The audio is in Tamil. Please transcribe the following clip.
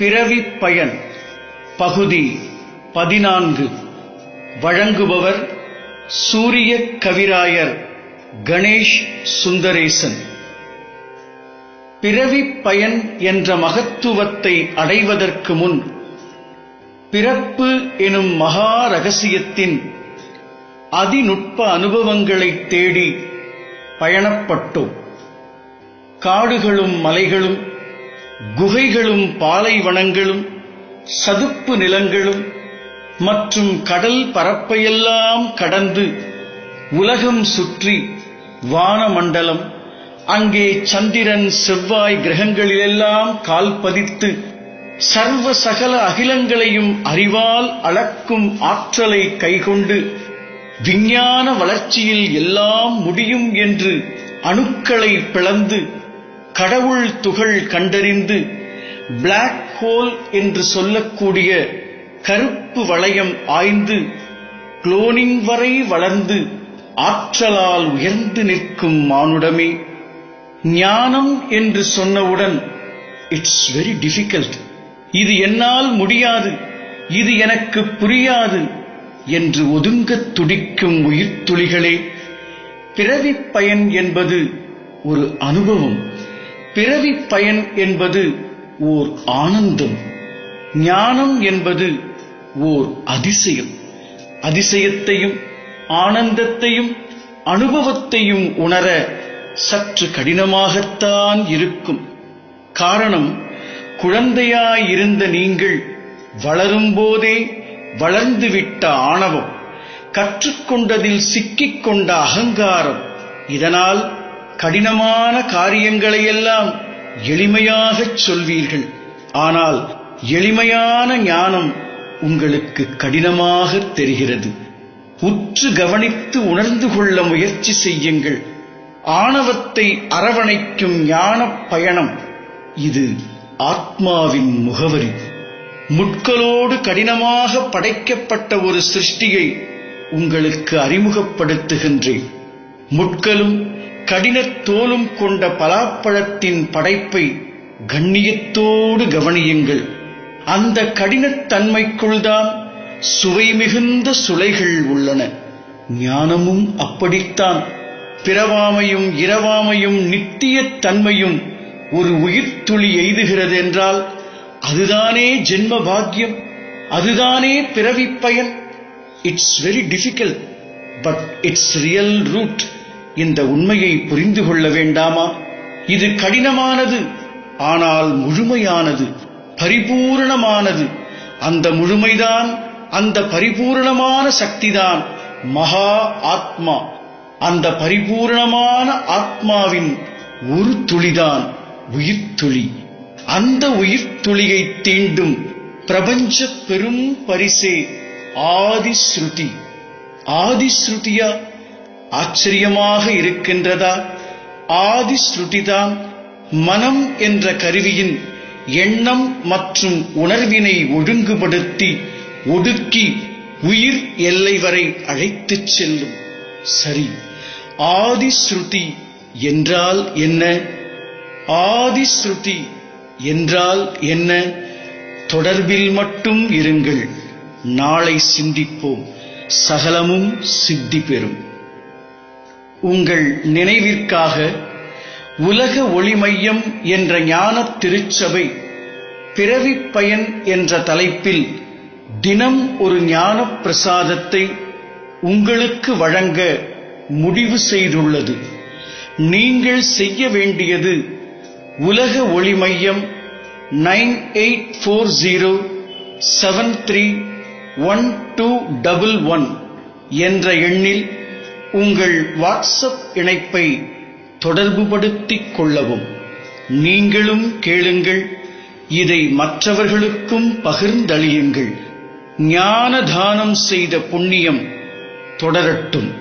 பிறவிப் பயன் பகுதி 14. வழங்குபவர் சூரிய கவிராயர் கணேஷ் சுந்தரேசன். பிறவிப் பயன் என்ற மகத்துவத்தை அடைவதற்கு முன் பிறப்பு எனும் மகா ரகசியத்தின் அதிநுட்ப அனுபவங்களைத் தேடி பயணப்பட்டோம். காடுகளும் மலைகளும், குகைகளும் பாலைவனங்களும், சதுப்பு நிலங்களும் மற்றும் கடல் பரப்பையெல்லாம் கடந்து உலகம் சுற்றி வானமண்டலம், அங்கே சந்திரன் செவ்வாய் கிரகங்களிலெல்லாம் கால் பதித்து சர்வ சகல அகிலங்களையும் அறிவால் அளக்கும் ஆற்றலை கைக்கொண்டு விஞ்ஞான வளர்ச்சியில் எல்லாம் முடியும் என்று அணுக்களை பிளந்து கடவுள் துகள் கண்டறிந்து பிளாக் ஹோல் என்று சொல்லக்கூடிய கருப்பு வளையம் ஆய்ந்து குளோனிங் வரை வளர்ந்து ஆற்றலால் உயர்ந்து நிற்கும் மானுடமே, ஞானம் என்று சொன்னவுடன் இட்ஸ் வெரி டிஃபிகல்ட், இது என்னால் முடியாது, இது எனக்கு புரியாது என்று ஒதுங்கத் துடிக்கும் உயிர்த்துளிகளே, பிறவிப் பயன் என்பது ஒரு அனுபவம். பிறவிப் பயன் என்பது ஓர் ஆனந்தம். ஞானம் என்பது ஓர் அதிசயம். அதிசயத்தையும் ஆனந்தத்தையும் அனுபவத்தையும் உணர சற்று கடினமாகத்தான் இருக்கும். காரணம், குழந்தையாயிருந்த நீங்கள் வளரும்போதே வளர்ந்துவிட்ட ஆணவம், கற்றுக்கொண்டதில் சிக்கிக் கொண்ட அகங்காரம், இதனால் கடினமான காரியங்களையெல்லாம் எளிமையாகச் சொல்வீர்கள். ஆனால் எளிமையான ஞானம் உங்களுக்கு கடினமாகத் தெரிகிறது. உற்று கவனித்து உணர்ந்து கொள்ள முயற்சி செய்யுங்கள். ஆணவத்தை அரவணைக்கும் ஞானப் பயணம் இது ஆத்மாவின் முகவரி. முட்களோடு கடினமாக படைக்கப்பட்ட ஒரு சிருஷ்டியை உங்களுக்கு அறிமுகப்படுத்துகின்றேன். முட்களும் கடினத் தோலும் கொண்ட பலாப்பழத்தின் படைப்பை கண்ணியத்தோடு கவனியுங்கள். அந்த கடினத்தன்மைக்குள்தான் சுவை மிகுந்த சுளைகள் உள்ளன. ஞானமும் அப்படித்தான். பிறவாமையும் இரவாமையும் நித்தியத் தன்மையும் ஒரு உயிர்த்துளி எய்துகிறது என்றால் அதுதானே ஜென்ம பாக்கியம், அதுதானே பிறவிப் பயன். It's very difficult, but it's real root. இந்த உண்மையை புரிந்து கொள்ள வேண்டாமா? இது கடினமானது, ஆனால் முழுமையானது, பரிபூரணமானது. அந்த முழுமைதான், அந்த பரிபூரணமான சக்திதான் மகா ஆத்மா. அந்த பரிபூரணமான ஆத்மாவின் ஒரு துளிதான் உயிர்த்துளி. அந்த உயிர்த்துளியை தீண்டும் பிரபஞ்ச பெரும் பரிசே ஆதிஸ்ருதி. ஆதிஸ்ருதியா? ஆச்சரியமாக இருக்கின்றதா? ஆதிஸ்ருதிதான் மனம் என்ற கருவியின் எண்ணம் மற்றும் உணர்வினை ஒழுங்குபடுத்தி ஒடுக்கி உயிர் எல்லை வரை அழைத்துச் செல்லும். சரி, ஆதிஸ்ருதி என்றால் என்ன? ஆதிஸ்ருதி என்றால் என்ன? தொடர்பில் மட்டும் இருங்கள். நாளை சிந்திப்போம். சகலமும் சித்தி பெறும். உங்கள் நினைவிற்காக உலக ஒளி மையம் என்ற ஞானத் திருச்சபை பிறவிப் பயன் என்ற தலைப்பில் தினம் ஒரு ஞானப் பிரசாதத்தை உங்களுக்கு வழங்க முடிவு செய்துள்ளது. நீங்கள் செய்ய வேண்டியது உலக ஒளி மையம் 9840731211 என்ற எண்ணில் உங்கள் வாட்ஸ்அப் இணைப்பை தொடர்புபடுத்திக் கொள்ளவும். நீங்களும் கேளுங்கள், இதை மற்றவர்களுக்கும் பகிர்ந்தளியுங்கள். ஞான தானம் செய்த புண்ணியம் தொடரட்டும்.